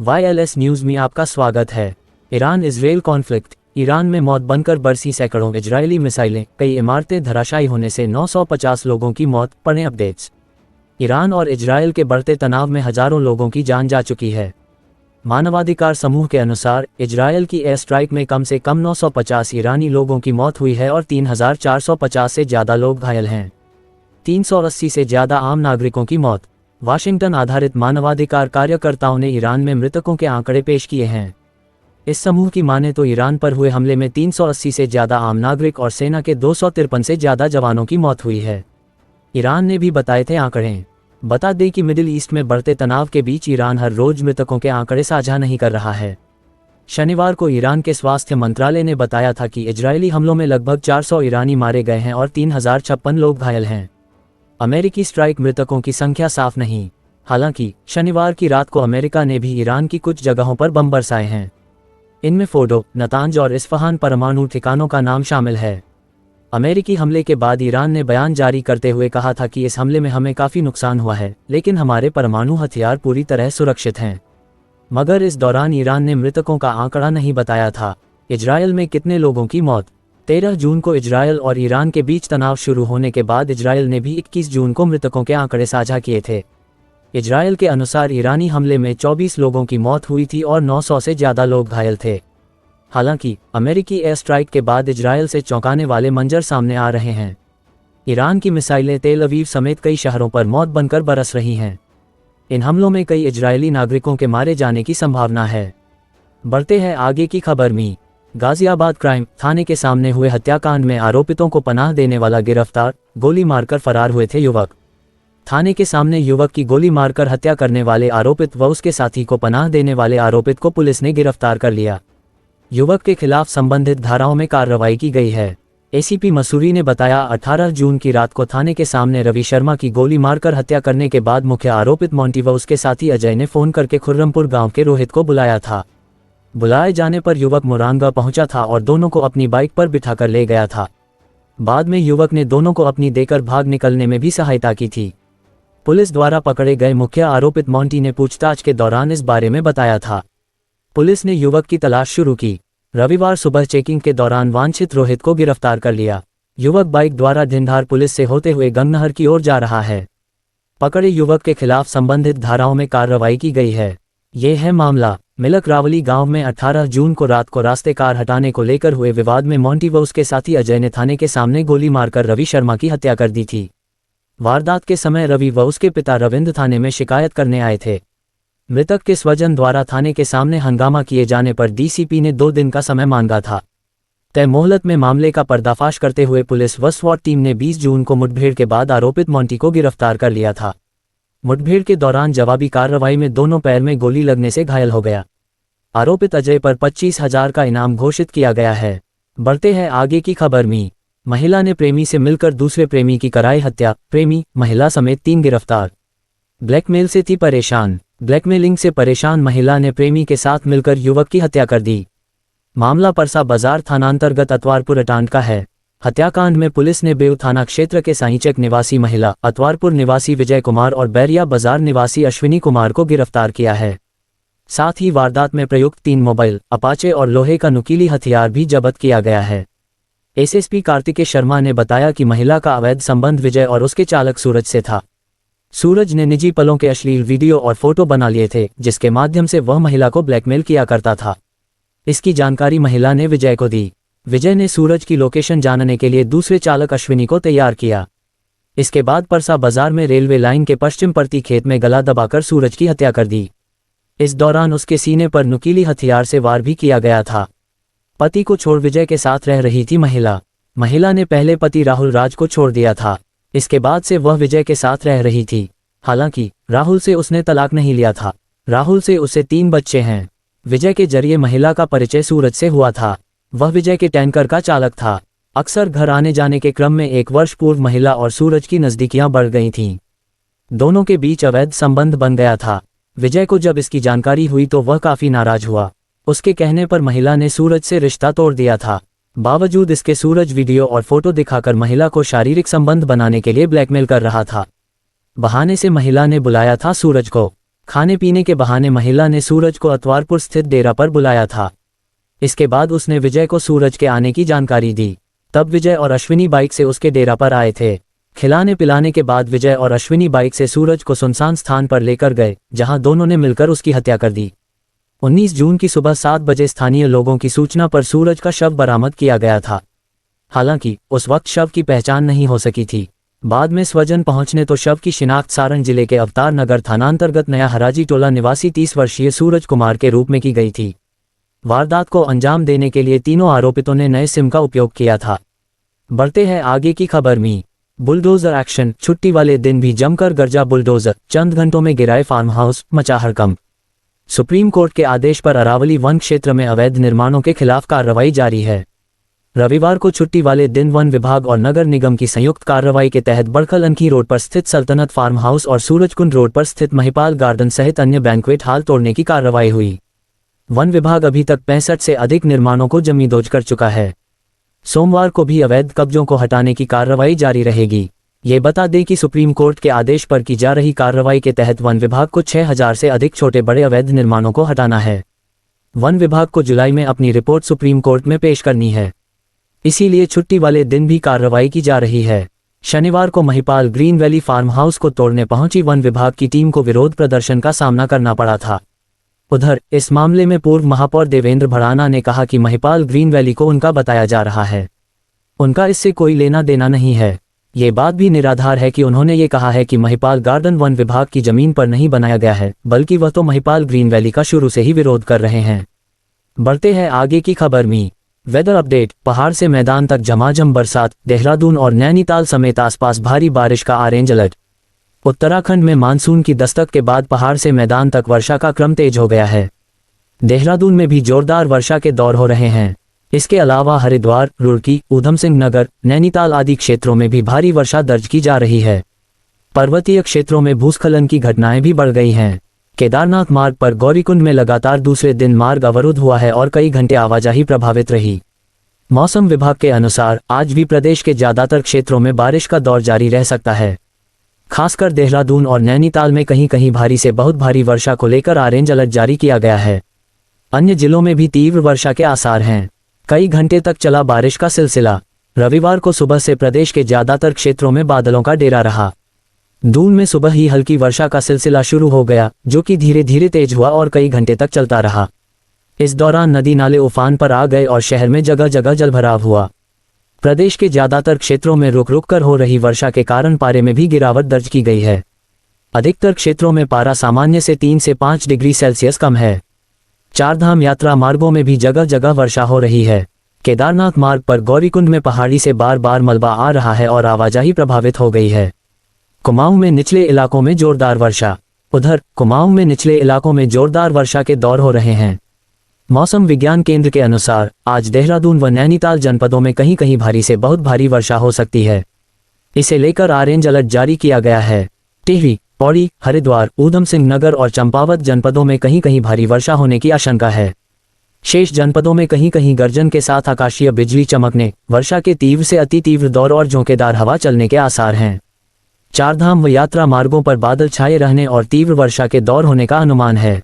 YLS news में आपका स्वागत है। Iran Israel conflict. ईरान में मौत बनकर बरसी सैकड़ों इजरायली मिसाइलें, कई इमारतें धराशायी होने से 950 लोगों की मौत। पढ़ें अपडेट्स। ईरान और इजरायल के बढ़ते तनाव में हजारों लोगों की जान जा चुकी है। मानवाधिकार समूह के अनुसार इजरायल की एयर स्ट्राइक में कम से कम 950 ईरानी लोगों की मौत हुई है और 3450 से ज़्यादा लोग घायल हैं। 380 से ज़्यादा आम नागरिकों की मौत। वाशिंगटन आधारित मानवाधिकार कार्यकर्ताओं ने ईरान में मृतकों के आंकड़े पेश किए हैं। इस समूह की माने तो ईरान पर हुए हमले में 380 से ज़्यादा आम नागरिक और सेना के 253 से ज़्यादा जवानों की मौत हुई है। ईरान ने भी बताए थे आंकड़े। बता दें कि मिडिल ईस्ट में बढ़ते तनाव के बीच ईरान हर रोज मृतकों के आंकड़े साझा नहीं कर रहा है। शनिवार को ईरान के स्वास्थ्य मंत्रालय ने बताया था कि इजरायली हमलों में लगभग 400 ईरानी मारे गए हैं और 3056 लोग घायल हैं। अमेरिकी स्ट्राइक मृतकों की संख्या साफ नहीं। हालांकि शनिवार की रात को अमेरिका ने भी ईरान की कुछ जगहों पर बम बरसाए हैं। इनमें फोर्डो, नतांज और इस्फहान परमाणु ठिकानों का नाम शामिल है। अमेरिकी हमले के बाद ईरान ने बयान जारी करते हुए कहा था कि इस हमले में हमें काफ़ी नुकसान हुआ है, लेकिन हमारे परमाणु हथियार पूरी तरह सुरक्षित हैं। मगर इस दौरान ईरान ने मृतकों का आंकड़ा नहीं बताया था। इजरायल में कितने लोगों की मौत। 13 जून को इजरायल और ईरान के बीच तनाव शुरू होने के बाद इजरायल ने भी 21 जून को मृतकों के आंकड़े साझा किए थे। इजरायल के अनुसार ईरानी हमले में 24 लोगों की मौत हुई थी और 900 से ज़्यादा लोग घायल थे। हालांकि अमेरिकी एयर स्ट्राइक के बाद इजरायल से चौंकाने वाले मंजर सामने आ रहे हैं। ईरान की मिसाइलें तेल अवीव समेत कई शहरों पर मौत बनकर बरस रही हैं। इन हमलों में कई इजरायली नागरिकों के मारे जाने की संभावना है। बढ़ते हैं आगे की खबर में। गाजियाबाद क्राइम थाने के सामने हुए हत्याकांड में आरोपितों को पनाह देने वाला गिरफ्तार। गोली मारकर फरार हुए थे युवक। थाने के सामने युवक की गोली मारकर हत्या करने वाले आरोपित व उसके साथी को पनाह देने वाले आरोपित को पुलिस ने गिरफ्तार कर लिया। युवक के खिलाफ संबंधित धाराओं में कार्रवाई की गई है। एसीपी मसूरी ने बताया, 18 जून की रात को थाने के सामने रवि शर्मा की गोली मारकर हत्या करने के बाद मुख्य आरोपित मोंटी व उसके साथी अजय ने फोन करके खुर्रमपुर गांव के रोहित को बुलाया था। बुलाए जाने पर युवक मुरांगा पहुंचा था और दोनों को अपनी बाइक पर बिठाकर ले गया था। बाद में युवक ने दोनों को अपनी देकर भाग निकलने में भी सहायता की थी। पुलिस द्वारा पकड़े गए मुख्य आरोपित मोंटी ने पूछताछ के दौरान इस बारे में बताया था। पुलिस ने युवक की तलाश शुरू की। रविवार सुबह चेकिंग के दौरान वांछित रोहित को गिरफ्तार कर लिया। युवक बाइक द्वारा ढिंढार पुलिस से होते हुए गंगनहर की ओर जा रहा है। पकड़े युवक के खिलाफ संबंधित धाराओं में कार्रवाई की गई है। ये है मामला। मिलक रावली गांव में 18 जून को रात को रास्ते कार हटाने को लेकर हुए विवाद में मोंटी व उसके साथी अजय ने थाने के सामने गोली मारकर रवि शर्मा की हत्या कर दी थी। वारदात के समय रवि व उसके पिता रविंद्र थाने में शिकायत करने आए थे। मृतक के स्वजन द्वारा थाने के सामने हंगामा किए जाने पर डीसीपी ने 2 दिन का समय मांगा था। तय मोहलत में मामले का पर्दाफाश करते हुए पुलिस व स्वॉट टीम ने 20 जून को मुठभेड़ के बाद आरोपित मोंटी को गिरफ्तार कर लिया था। मुठभेड़ के दौरान जवाबी कार्रवाई में दोनों पैर में गोली लगने से घायल हो गया। आरोपित अजय पर 25,000 का इनाम घोषित किया गया है। बढ़ते हैं आगे की खबर में। महिला ने प्रेमी से मिलकर दूसरे प्रेमी की कराई हत्या। प्रेमी, महिला समेत 3 गिरफ्तार। ब्लैकमेल से थी परेशान। ब्लैकमेलिंग से परेशान महिला ने प्रेमी के साथ मिलकर युवक की हत्या कर दी। मामला परसा बाजार थानांतर्गत अतवारपुर अटांड का है। हत्याकांड में पुलिस ने बेव थाना क्षेत्र के साईचक निवासी महिला, अतवारपुर निवासी विजय कुमार और बैरिया बाजार निवासी अश्विनी कुमार को गिरफ्तार किया है। साथ ही वारदात में प्रयुक्त 3 मोबाइल, अपाचे और लोहे का नुकीली हथियार भी जब्त किया गया है। एसएसपी कार्तिकेय शर्मा ने बताया कि महिला का अवैध संबंध विजय और उसके चालक सूरज से था। सूरज ने निजी पलों के अश्लील वीडियो और फोटो बना लिए थे, जिसके माध्यम से वह महिला को ब्लैकमेल किया करता था। इसकी जानकारी महिला ने विजय को दी। विजय ने सूरज की लोकेशन जानने के लिए दूसरे चालक अश्विनी को तैयार किया। इसके बाद परसा बाजार में रेलवे लाइन के पश्चिम प्रति खेत में गला दबाकर सूरज की हत्या कर दी। इस दौरान उसके सीने पर नुकीली हथियार से वार भी किया गया था। पति को छोड़ विजय के साथ रह रही थी महिला ने पहले पति राहुल राज को छोड़ दिया था। इसके बाद से वह विजय के साथ रह रही थी। हालांकि राहुल से उसने तलाक नहीं लिया था। राहुल से उसे 3 बच्चे हैं। विजय के जरिए महिला का परिचय सूरज से हुआ था। वह विजय के टैंकर का चालक था। अक्सर घर आने जाने के क्रम में 1 वर्ष पूर्व महिला और सूरज की नज़दीकियां बढ़ गई थीं। दोनों के बीच अवैध संबंध बन गया था। विजय को जब इसकी जानकारी हुई तो वह काफ़ी नाराज हुआ। उसके कहने पर महिला ने सूरज से रिश्ता तोड़ दिया था। बावजूद इसके सूरज वीडियो और फोटो दिखाकर महिला को शारीरिक संबंध बनाने के लिए ब्लैकमेल कर रहा था। बहाने से महिला ने बुलाया था सूरज को। खाने पीने के बहाने महिला ने सूरज को अतवारपुर स्थित डेरा पर बुलाया था। इसके बाद उसने विजय को सूरज के आने की जानकारी दी। तब विजय और अश्विनी बाइक से उसके डेरा पर आए थे। खिलाने पिलाने के बाद विजय और अश्विनी बाइक से सूरज को सुनसान स्थान पर लेकर गए, जहां दोनों ने मिलकर उसकी हत्या कर दी। 19 जून की सुबह 7 बजे स्थानीय लोगों की सूचना पर सूरज का शव बरामद किया गया था। हालांकि उस वक्त शव की पहचान नहीं हो सकी थी। बाद में स्वजन पहुंचने तो शव की शिनाख्त सारण जिले के अवतार नगर थानांतर्गत नया हराजी टोला निवासी 30 वर्षीय सूरज कुमार के रूप में की गई थी। वारदात को अंजाम देने के लिए तीनों आरोपितों ने नए सिम का उपयोग किया था। बढ़ते हैं आगे की खबर में। बुलडोजर एक्शन, छुट्टी वाले दिन भी जमकर गरजा बुलडोजर, चंद घंटों में गिराए फार्म हाउस, मचा हड़कंप। सुप्रीम कोर्ट के आदेश पर अरावली वन क्षेत्र में अवैध निर्माणों के खिलाफ कार्रवाई जारी है। रविवार को छुट्टी वाले दिन वन विभाग और नगर निगम की संयुक्त कार्रवाई के तहत बड़खल अनखी रोड पर स्थित सल्तनत फार्म हाउस और सूरजकुंड रोड पर स्थित महिपाल गार्डन सहित अन्य बैंक्वेट हॉल तोड़ने की कार्रवाई हुई। वन विभाग अभी तक 65 से अधिक निर्माणों को जमींदोज कर चुका है। सोमवार को भी अवैध कब्जों को हटाने की कार्रवाई जारी रहेगी। ये बता दें कि सुप्रीम कोर्ट के आदेश पर की जा रही कार्रवाई के तहत वन विभाग को 6000 से अधिक छोटे बड़े अवैध निर्माणों को हटाना है। वन विभाग को जुलाई में अपनी रिपोर्ट सुप्रीम कोर्ट में पेश करनी है, इसीलिए छुट्टी वाले दिन भी कार्रवाई की जा रही है। शनिवार को Mahipal green valley farm house को तोड़ने पहुंची वन विभाग की टीम को विरोध प्रदर्शन का सामना करना पड़ा था। उधर इस मामले में पूर्व महापौर देवेंद्र भड़ाना ने कहा कि महिपाल ग्रीन वैली को उनका बताया जा रहा है, उनका इससे कोई लेना देना नहीं है। ये बात भी निराधार है कि उन्होंने ये कहा है कि महिपाल गार्डन वन विभाग की जमीन पर नहीं बनाया गया है, बल्कि वह तो महिपाल ग्रीन वैली का शुरू से ही विरोध कर रहे हैं। बढ़ते हैं आगे की खबर में। वेदर अपडेट, पहाड़ से मैदान तक झमाझम बरसात, देहरादून और नैनीताल समेत आसपास भारी बारिश का ऑरेंज अलर्ट। उत्तराखंड में मानसून की दस्तक के बाद पहाड़ से मैदान तक वर्षा का क्रम तेज हो गया है। देहरादून में भी जोरदार वर्षा के दौर हो रहे हैं। इसके अलावा हरिद्वार, रुड़की, ऊधम सिंह नगर, नैनीताल आदि क्षेत्रों में भी भारी वर्षा दर्ज की जा रही है। पर्वतीय क्षेत्रों में भूस्खलन की घटनाएं भी बढ़ गई हैं। केदारनाथ मार्ग पर गौरीकुंड में लगातार दूसरे दिन मार्ग अवरुद्ध हुआ है और कई घंटे आवाजाही प्रभावित रही। मौसम विभाग के अनुसार आज भी प्रदेश के ज्यादातर क्षेत्रों में बारिश का दौर जारी रह सकता है। खासकर देहरादून और नैनीताल में कहीं कहीं भारी से बहुत भारी वर्षा को लेकर ऑरेंज अलर्ट जारी किया गया है। अन्य जिलों में भी तीव्र वर्षा के आसार हैं। कई घंटे तक चला बारिश का सिलसिला। रविवार को सुबह से प्रदेश के ज्यादातर क्षेत्रों में बादलों का डेरा रहा। दून में सुबह ही हल्की वर्षा का सिलसिला शुरू हो गया, जो कि धीरे धीरे तेज हुआ और कई घंटे तक चलता रहा। इस दौरान नदी नाले उफान पर आ गए और शहर में जगह जगह जलभराव हुआ। प्रदेश के ज्यादातर क्षेत्रों में रुक रुक कर हो रही वर्षा के कारण पारे में भी गिरावट दर्ज की गई है। अधिकतर क्षेत्रों में पारा सामान्य से 3 से 5 डिग्री सेल्सियस कम है। चारधाम यात्रा मार्गों में भी जगह जगह वर्षा हो रही है। केदारनाथ मार्ग पर गौरीकुंड में पहाड़ी से बार बार मलबा आ रहा है और आवाजाही प्रभावित हो गई है। कुमाऊं में निचले इलाकों में जोरदार वर्षा। उधर कुमाऊं में निचले इलाकों में जोरदार वर्षा के दौर हो रहे हैं। मौसम विज्ञान केंद्र के अनुसार आज देहरादून व नैनीताल जनपदों में कहीं कहीं भारी से बहुत भारी वर्षा हो सकती है। इसे लेकर ऑरेंज अलर्ट जारी किया गया है। टिहरी, पौड़ी, हरिद्वार, ऊधम सिंह नगर और चंपावत जनपदों में कहीं कहीं भारी वर्षा होने की आशंका है। शेष जनपदों में कहीं कहीं गर्जन के साथ आकाशीय बिजली चमकने, वर्षा के तीव्र से अति तीव्र दौर और झोंकेदार हवा चलने के आसार हैं। चारधाम व यात्रा मार्गों पर बादल छाए रहने और तीव्र वर्षा के दौर होने का अनुमान है।